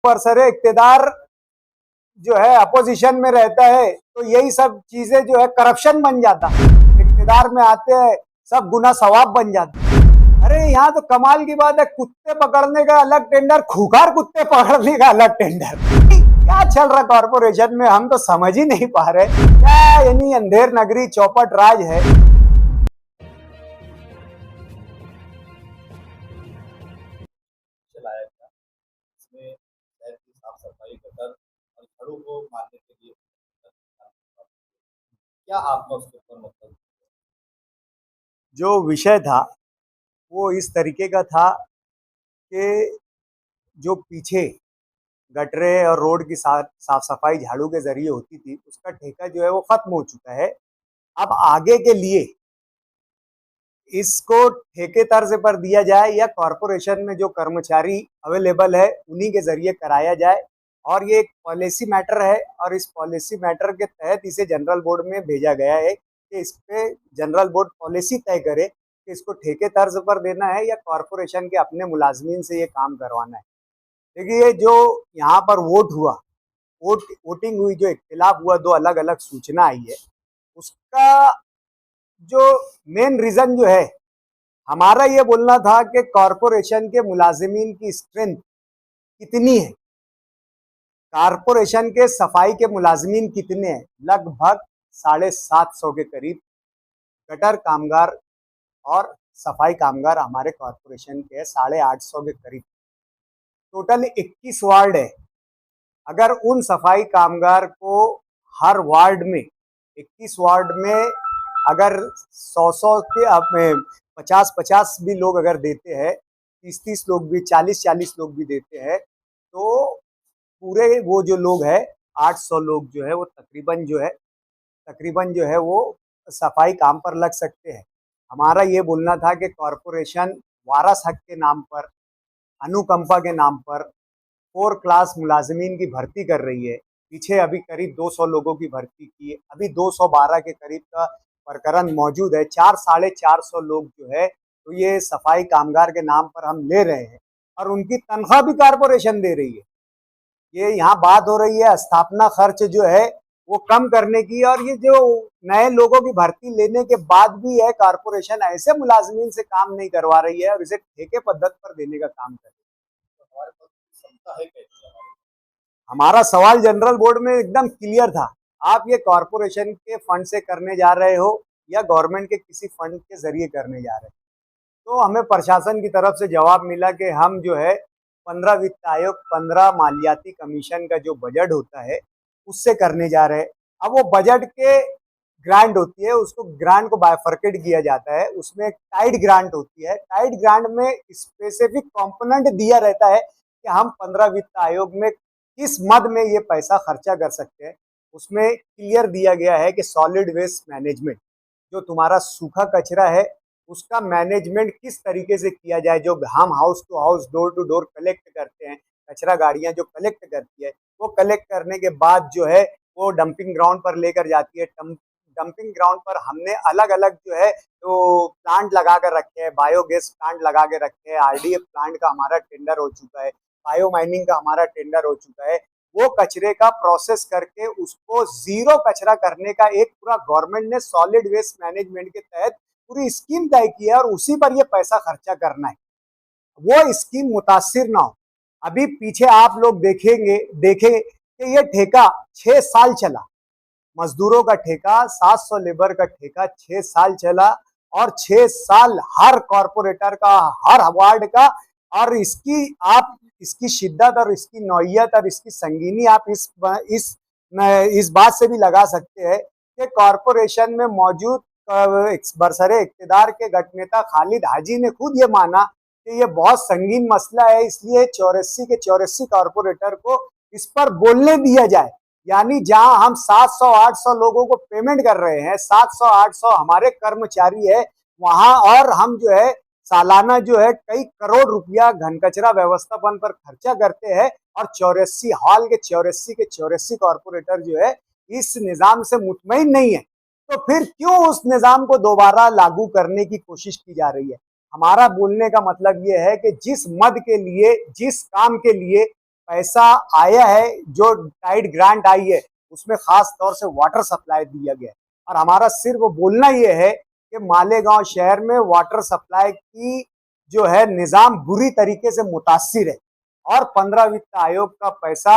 बरसरे इक्तेदार जो है अपोजिशन में रहता है तो यही सब चीजें जो है करप्शन बन जाता। इक्तेदार में आते हैं सब गुना सवाब बन जाता। अरे यहाँ तो कमाल की बात है, कुत्ते पकड़ने का अलग टेंडर, खूंखार कुत्ते पकड़ने का अलग टेंडर। क्या चल रहा कॉर्पोरेशन में, हम तो समझ ही नहीं पा रहे क्या, यानी अंधेर नगरी चौपट राज है। चलाया गया इसमें शहर की साफ सफाई, गटर और झाड़ू को मारने के लिए क्या आपका उसके ऊपर मतलब? जो विषय था वो इस तरीके का था कि जो पीछे गटरे और रोड की साफ सफाई झाड़ू के जरिए होती थी उसका ठेका जो है वो खत्म हो चुका है। अब आगे के लिए इसको ठेके तर्ज पर दिया जाए या कॉरपोरेशन में जो कर्मचारी अवेलेबल है उन्हीं के जरिए कराया जाए। और ये एक पॉलिसी मैटर है और इस पॉलिसी मैटर के तहत इसे जनरल बोर्ड में भेजा गया है कि इस पे जनरल बोर्ड पॉलिसी तय करे कि इसको ठेके तर्ज पर देना है या कॉरपोरेशन के अपने मुलाजमीन से ये काम करवाना है। देखिए जो यहाँ पर वोटिंग हुई, जो इख्तिलाफ हुआ, दो अलग अलग सूचना आई है, उसका जो मेन रीजन जो है हमारा ये बोलना था कि कॉरपोरेशन के मुलाजिमीन की स्ट्रेंथ कितनी है, कॉरपोरेशन के सफाई के मुलाजिमीन कितने हैं। लगभग 750 के करीब गटर कामगार और सफाई कामगार हमारे कॉरपोरेशन के 850 के करीब। टोटल 21 वार्ड है। अगर उन सफाई कामगार को हर वार्ड में 21 वार्ड में अगर 100 के आप में 50 भी लोग अगर देते हैं, 30 लोग भी, 40 लोग भी देते हैं, तो पूरे वो जो लोग है 800 लोग जो है वो तकरीबन जो है वो सफाई काम पर लग सकते हैं। हमारा ये बोलना था कि कॉरपोरेशन वारस हक के नाम पर, अनुकंपा के नाम पर 4 क्लास मुलाजमीन की भर्ती कर रही है। पीछे अभी करीब 200 लोगों की भर्ती की है, अभी 212 के करीब का प्रकरण मौजूद है। 400-450 लोग जो है तो ये सफाई कामगार के नाम पर हम ले रहे हैं और उनकी तनख्वाह भी कॉरपोरेशन दे रही है। ये यहाँ बात हो रही है स्थापना खर्च जो है वो कम करने की, और ये जो नए लोगों की भर्ती लेने के बाद भी है कॉरपोरेशन ऐसे मुलाजमीन से काम नहीं करवा रही है और इसे ठेके पद्धति पर देने का काम कर रही है। तो हमारे पास क्षमता है कैसे हमारे? हमारा सवाल जनरल बोर्ड में एकदम क्लियर था, आप ये कॉरपोरेशन के फंड से करने जा रहे हो या गवर्नमेंट के किसी फंड के जरिए करने जा रहे हो। तो हमें प्रशासन की तरफ से जवाब मिला कि हम जो है 15 वित्त आयोग, 15 मालियाती कमीशन का जो बजट होता है उससे करने जा रहे हैं। अब वो बजट के ग्रांट होती है, उसको ग्रांट को बायफर्केट किया जाता है, उसमें एक टाइड ग्रांट होती है। टाइड ग्रांट में स्पेसिफिक कंपोनेंट दिया रहता है कि हम 15 वित्त आयोग में किस मद में ये पैसा खर्चा कर सकते हैं। उसमें क्लियर दिया गया है कि सॉलिड वेस्ट मैनेजमेंट, जो तुम्हारा सूखा कचरा है उसका मैनेजमेंट किस तरीके से किया जाए। जो हम house to house, door to door collect करते हैं, कचरा गाड़ियां जो कलेक्ट करती है, वो कलेक्ट करने के बाद जो है वो डंपिंग ग्राउंड पर लेकर जाती है। डंपिंग ग्राउंड पर हमने अलग अलग जो है तो प्लांट लगा कर रखे हैं, बायोगैस प्लांट लगा के रखे हैं, आरडीएफ प्लांट का हमारा टेंडर हो चुका है, बायो माइनिंग का हमारा टेंडर हो चुका है। वो कचरे का प्रोसेस करके उसको जीरो कचरा करने का एक पूरा गवर्नमेंट ने सॉलिड वेस्ट मैनेजमेंट के तहत पूरी स्कीम तय की है और उसी पर ये पैसा खर्चा करना है। वो स्कीम मुतासिर ना हो। अभी पीछे आप लोग देखें कि ये ठेका 6 साल चला, मजदूरों का ठेका, 700 लेबर का ठेका 6 साल चला, और 6 साल हर कॉरपोरेटर का, हर वार्ड का। और इसकी शिद्दत और इसकी नौयत और इसकी संगीनी आप इस बात से भी लगा सकते हैं कि कॉरपोरेशन में मौजूद बरसरे इक्तिदार के गटनेता खालिद हाजी ने खुद ये माना कि ये बहुत संगीन मसला है, इसलिए 84 के 84 कॉरपोरेटर को इस पर बोलने दिया जाए। यानी जहां हम 700-800 लोगों को पेमेंट कर रहे हैं, 700-800 हमारे कर्मचारी है वहां, और हम जो है सालाना जो है कई करोड़ रुपया घन कचरा व्यवस्थापन पर खर्चा करते हैं, और 84 हॉल के 84 कॉरपोरेटर जो है इस निजाम से मुतमईन नहीं है। तो फिर क्यों उस निजाम को दोबारा लागू करने की कोशिश की जा रही है। हमारा बोलने का मतलब यह है कि जिस मद के लिए, जिस काम के लिए पैसा आया है, जो टाइड ग्रांट आई है, उसमें खास तौर से वाटर सप्लाई दिया गया है। और हमारा सिर्फ बोलना ये है कि मालेगांव शहर में वाटर सप्लाई की जो है निज़ाम बुरी तरीके से मुतासिर है। और 15 वित्त आयोग का पैसा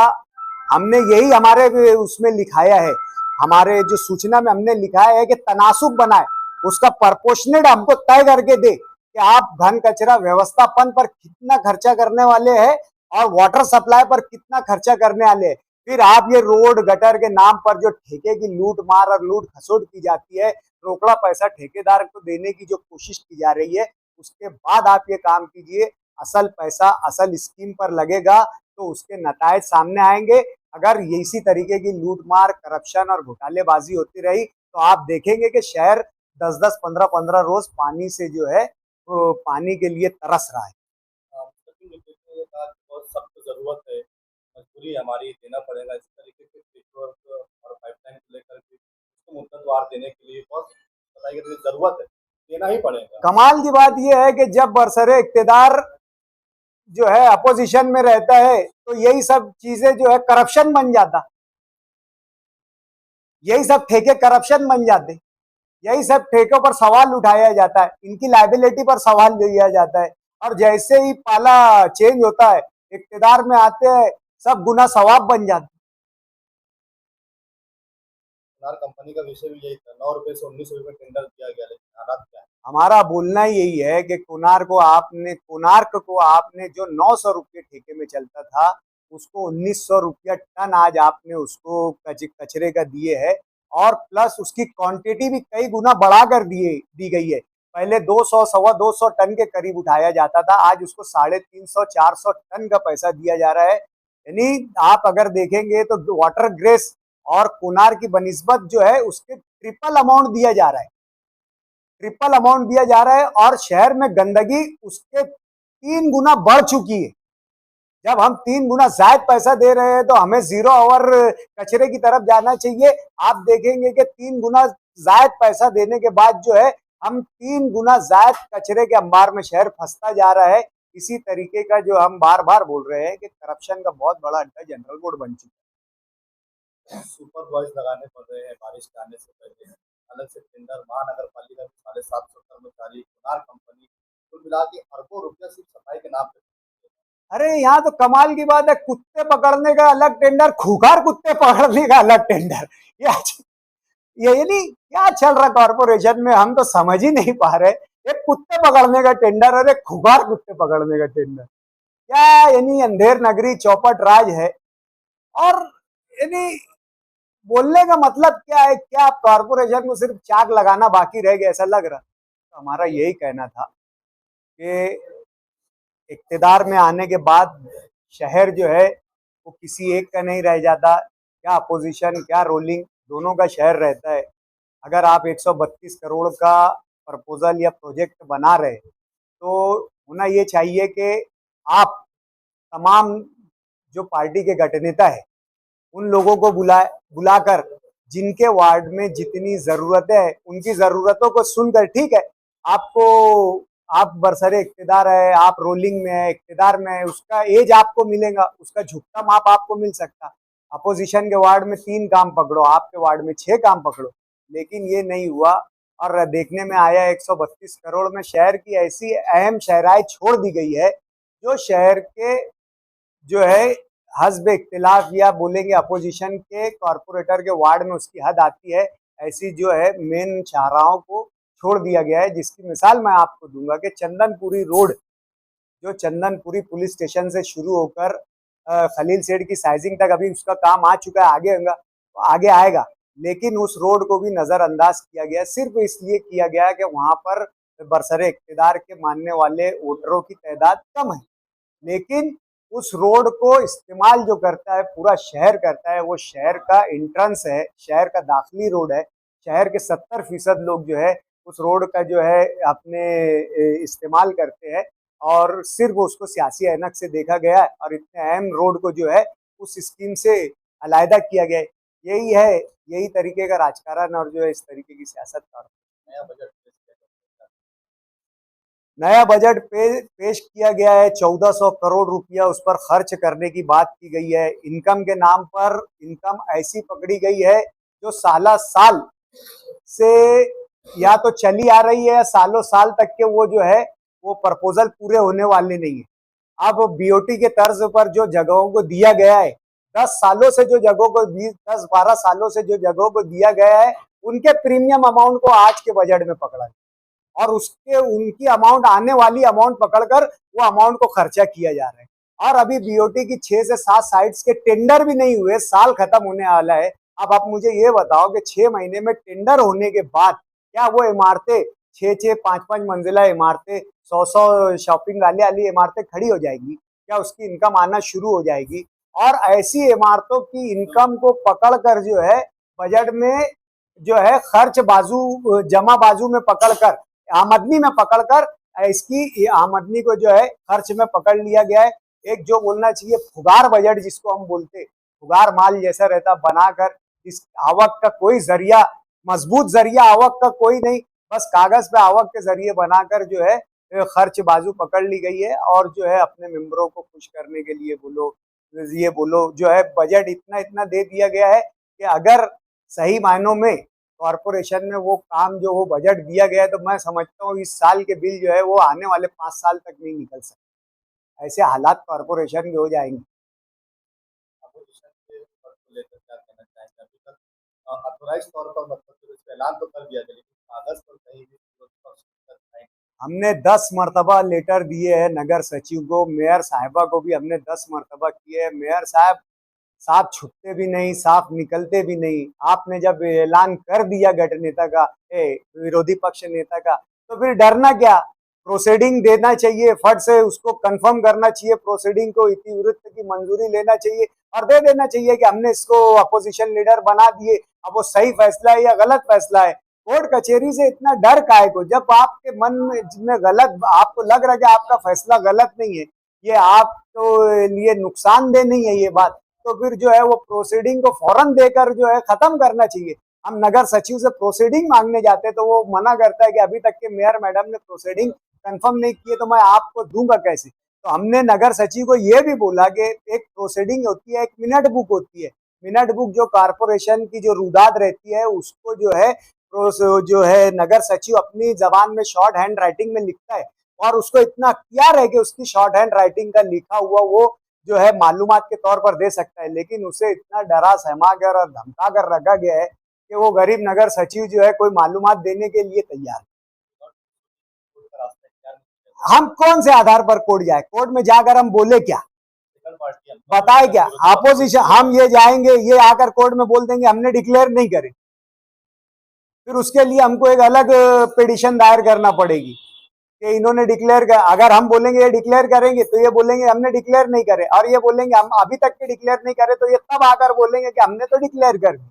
हमने यही हमारे उसमें लिखाया है, हमारे जो सूचना में हमने लिखा है कि तनासुब बनाए, उसका प्रपोर्शनेट हमको तय करके दे कि आप घन कचरा व्यवस्थापन पर कितना खर्चा करने वाले हैं और वाटर सप्लाई पर कितना खर्चा करने वाले हैं। फिर आप ये रोड गटर के नाम पर जो ठेके की लूट मार और लूट खसोट की जाती है, रोकड़ा पैसा ठेकेदार को देने की जो कोशिश की जा रही है, उसके बाद आप ये काम कीजिए, असल पैसा असल स्कीम पर लगेगा तो उसके नतायज सामने आएंगे। अगर इसी तरीके की लूटमार, करप्शन और घोटालेबाजी होती रही तो आप देखेंगे कि शहर 10-10, 15-15 रोज पानी से जो है वो पानी के लिए तरस रहा है। सचिन ने कहा कि बहुत सख्त जरूरत है, मजबूरी है हमारी, देना पड़ेगा इस तरीके से पेचवर्क और पाइपलाइन को लेकर के उसको मुद्दतवार देने के लिए बहुत बताई गई जरूरत है, देना ही पड़ेगा। कमाल की बात यह है कि जब बरसरे इक्तेदार जो है अपोजिशन में रहता है तो यही सब चीजें जो है करप्शन बन जाता, यही सब ठेके करप्शन बन जाते, यही सब ठेकों पर सवाल उठाया जाता है, इनकी लाइबिलिटी पर सवाल लिया जाता है। और जैसे ही पाला चेंज होता है, इक्तेदार में आते हैं, सब गुना सवाब बन जाते। सोनार कंपनी का विषय भी यही था, 9 रुपए से 19 रुपए टेंडर दिया गया, लेकिन हालात क्या है? हमारा बोलना यही है कि कोणार्क को आपने जो 900 रुपये ठेके में चलता था, उसको 1900 रुपया टन आज आपने उसको कचरे का दिए है। और प्लस उसकी क्वांटिटी भी कई गुना बढ़ा कर दी गई है। पहले 200 सवा 200 टन के करीब उठाया जाता था, आज उसको 350-400 टन का पैसा दिया जा रहा है। यानी आप अगर देखेंगे तो वाटर ग्रेस और कोणार्क की बनिस्बत जो है उसके ट्रिपल अमाउंट दिया जा रहा है, ट्रिपल अमाउंट दिया जा रहा है। और शहर में गंदगी उसके 3 गुना बढ़ चुकी है। जब हम 3 गुना ज्यादा पैसा दे रहे हैं तो हमें 0 आवर कचरे की तरफ जाना चाहिए। आप देखेंगे कि 3 गुना ज्यादा पैसा देने के बाद जो है हम 3 गुना ज्यादा कचरे के अंबार में शहर फंसता जा रहा है। इसी तरीके का जो हम बार बार बोल रहे हैं कि करप्शन का बहुत बड़ा अड्डा जनरल बोर्ड बन चुका है। सुपर वॉइस लगाने पड़ रहे हैं बारिश के आने से पहले, अलग से टेंडर, महानगर पालिका के 750 कर्मचारी, सोनार कंपनी, कुल मिला के अरबों रुपया सिर्फ सफाई के नाम पे। अरे यहाँ तो कमाल की बात है, कुत्ते पकड़ने का अलग टेंडर, खूंखार कुत्ते पकड़ने का अलग टेंडर। ये नहीं क्या चल रहा कॉर्पोरेशन में, हम तो समझ ही नहीं पा रहे। एक कुत्ते पकड़ने का टेंडर और एक खुगार कुत्ते पकड़ने का टेंडर, क्या यानी अंधेर नगरी चौपट राज है। और यानी बोलने का मतलब क्या है, क्या कॉर्पोरेशन को सिर्फ चाक लगाना बाकी रह गया ऐसा लग रहा। तो हमारा यही कहना था कि इक्तदार में आने के बाद शहर जो है वो किसी एक का नहीं रह जाता, क्या अपोजिशन क्या रोलिंग दोनों का शहर रहता है। अगर आप 132 करोड़ का प्रपोजल या प्रोजेक्ट बना रहे तो होना ये चाहिए कि आप तमाम जो पार्टी के गठनेता है उन लोगों को बुलाकर जिनके वार्ड में जितनी ज़रूरतें हैं उनकी ज़रूरतों को सुनकर, ठीक है आपको, आप बरसरे इक्तदार है, आप रोलिंग में है, इक्तदार में है, उसका एज आपको मिलेगा, उसका झुकता माप आपको मिल सकता। अपोजिशन के वार्ड में 3 काम पकड़ो, आपके वार्ड में 6 काम पकड़ो, लेकिन ये नहीं हुआ। और देखने में आया 132 करोड़ में शहर की ऐसी अहम शहराई छोड़ दी गई है जो शहर के जो है हस्ब इख्तिलाफ या बोलेंगे अपोजिशन के कॉरपोरेटर के वार्ड में उसकी हद आती है, ऐसी जो है मेन शाहराहों को छोड़ दिया गया है। जिसकी मिसाल मैं आपको दूंगा कि चंदनपुरी रोड, जो चंदनपुरी पुलिस स्टेशन से शुरू होकर खलील सेठ की साइजिंग तक अभी उसका काम आ चुका है, आगे आएगा, लेकिन उस रोड को भी नज़रअंदाज किया गया, सिर्फ इसलिए किया गया कि वहां पर बरसरे इक़्तिदार के मानने वाले वोटरों की तादाद कम है। लेकिन उस रोड को इस्तेमाल जो करता है पूरा शहर करता है, वो शहर का एंट्रेंस है, शहर का दाखिली रोड है। शहर के 70% लोग जो है उस रोड का जो है अपने इस्तेमाल करते हैं और सिर्फ उसको सियासी ऐनक से देखा गया है और इतने अहम रोड को जो है उस स्कीम से अलहदा किया गया है। यही है, यही तरीके का राजकारण और जो है इस तरीके की सियासत का नया बजट नया बजट पेश किया गया है, 1400 करोड़ रुपया उस पर खर्च करने की बात की गई है। इनकम के नाम पर इनकम ऐसी पकड़ी गई है जो साला साल से या तो चली आ रही है या सालों साल तक के वो जो है वो प्रपोजल पूरे होने वाले नहीं है। अब बीओटी के तर्ज पर जो जगहों को दिया गया है, 10 सालों से जो जगहों को 10-12 सालों से जो जगहों को दिया गया है, उनके प्रीमियम अमाउंट को आज के बजट में पकड़ा और उसके उनकी अमाउंट आने वाली अमाउंट पकड़कर वो अमाउंट को खर्चा किया जा रहा है। और अभी बीओटी की 6 से 7 साइट्स के टेंडर भी नहीं हुए, साल खत्म होने वाला है। अब आप मुझे ये बताओ कि 6 महीने में टेंडर होने के बाद क्या वो इमारतें 6-6, 5-5 मंजिला इमारतें, 100-100 शॉपिंग वाली इमारतें खड़ी हो जाएगी? क्या उसकी इनकम आना शुरू हो जाएगी? और ऐसी इमारतों की इनकम को पकड़कर जो है बजट में जो है खर्च बाजू जमा बाजू में पकड़कर आमदनी में पकड़कर इसकी आमदनी को जो है खर्च में पकड़ लिया गया है। एक जो बोलना चाहिए फुगार बजट जिसको हम बोलते, फुगार माल जैसा रहता बनाकर इस आवक का कोई जरिया, मजबूत जरिया आवक का कोई नहीं, बस कागज पे आवक के जरिए बनाकर जो है खर्च बाजू पकड़ ली गई है। और जो है अपने मेंबरों को खुश करने के लिए बोलो, ये बोलो जो है बजट इतना इतना दे दिया गया है कि अगर सही मायनों में कॉरपोरेशन में वो काम जो वो बजट दिया गया है तो मैं समझता हूँ इस साल के बिल जो है वो आने वाले 5 साल तक नहीं निकल सकते। ऐसे हालात कॉरपोरेशन के हो जाएंगे। अपोजिशन के पद को लेकर क्या कहना चाहेंगे? अभी तक ऑथोराइज़ तौर पर मतलब फिर इसका ऐलान तो कर दिया गया, लेकिन कागज़ पर कहीं भी विरोधी पक्ष तक नहीं। हमने 10 मरतबा लेटर दिए हैं नगर सचिव को, मेयर साहिबा को भी हमने 10 मरतबा किए हैं। मेयर साहब साफ छुपते भी नहीं, साफ निकलते भी नहीं। आपने जब ऐलान कर दिया गठ नेता का, विरोधी पक्ष नेता का, तो फिर डरना क्या? प्रोसीडिंग देना चाहिए, फट से उसको कंफर्म करना चाहिए, प्रोसीडिंग को इतिवृत्त की मंजूरी लेना चाहिए और दे देना चाहिए कि हमने इसको अपोजिशन लीडर बना दिए। अब वो सही फैसला है या गलत फैसला है? कोर्ट कचहरी से इतना डर काहे को? जब आपके मन में गलत, आपको लग रहा है कि आपका फैसला गलत नहीं है, ये आपको लिए नुकसानदेह नहीं है ये बात, तो फिर जो है वो प्रोसीडिंग को फौरन देकर जो है खत्म करना चाहिए। हम नगर सचिव से प्रोसीडिंग मांगने जाते हैं तो वो मना करता है कि अभी तक के मेयर मैडम ने प्रोसीडिंग कंफर्म नहीं किए तो मैं आपको दूंगा कैसे? तो हमने नगर सचिव को ये भी बोला कि एक प्रोसीडिंग होती है, एक मिनट बुक होती है। मिनट बुक जो कारपोरेशन की जो रुदाद रहती है उसको जो है नगर सचिव अपनी जबान में शॉर्ट हैंड राइटिंग में लिखता है और उसको इतना अख्तियार है कि उसकी शॉर्ट हैंड राइटिंग का लिखा हुआ वो जो है मालूमात के तौर पर दे सकता है। लेकिन उसे इतना डरा सहमा कर और धमका कर रखा गया है कि वो गरीब नगर सचिव जो है कोई मालूमात देने के लिए तैयार है। कोर्ट का रास्ता इख्तियार नहीं किया हम कौन से आधार पर कोर्ट जाए? कोर्ट में जाकर हम बोले क्या? सेकंड पार्टी बताए क्या? अपोजिशन हम ये जाएंगे, ये आकर कोर्ट में बोल देंगे हमने डिक्लेयर नहीं करे, फिर उसके लिए हमको एक अलग पिटीशन दायर करना पड़ेगी कि इन्होंने डिक्लेयर कर। अगर हम बोलेंगे ये डिक्लेयर करेंगे तो ये बोलेंगे हमने डिक्लेयर नहीं करे, और ये बोलेंगे हम अभी तक के डिक्लेयर नहीं करे तो ये तब आकर बोलेंगे कि हमने तो डिक्लेयर कर दी।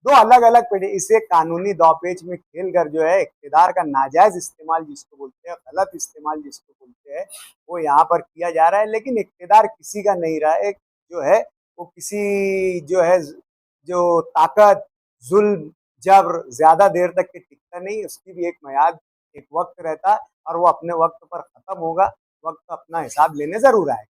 दो अलग अलग इसे कानूनी दांवपेच में खेल कर जो है इख्तिदार का नाजायज इस्तेमाल जिसको बोलते हैं, गलत इस्तेमाल जिसको बोलते हैं, वो यहाँ पर किया जा रहा है। लेकिन इख्तिदार किसी का नहीं रहा है, जो है वो किसी जो है जो ताकत, जुल्म, जबर ज्यादा देर तक के टिकता नहीं, उसकी भी एक मियाद, एक वक्त रहता है और वो अपने वक्त पर खत्म होगा। वक्त अपना हिसाब लेने जरूर आएगा।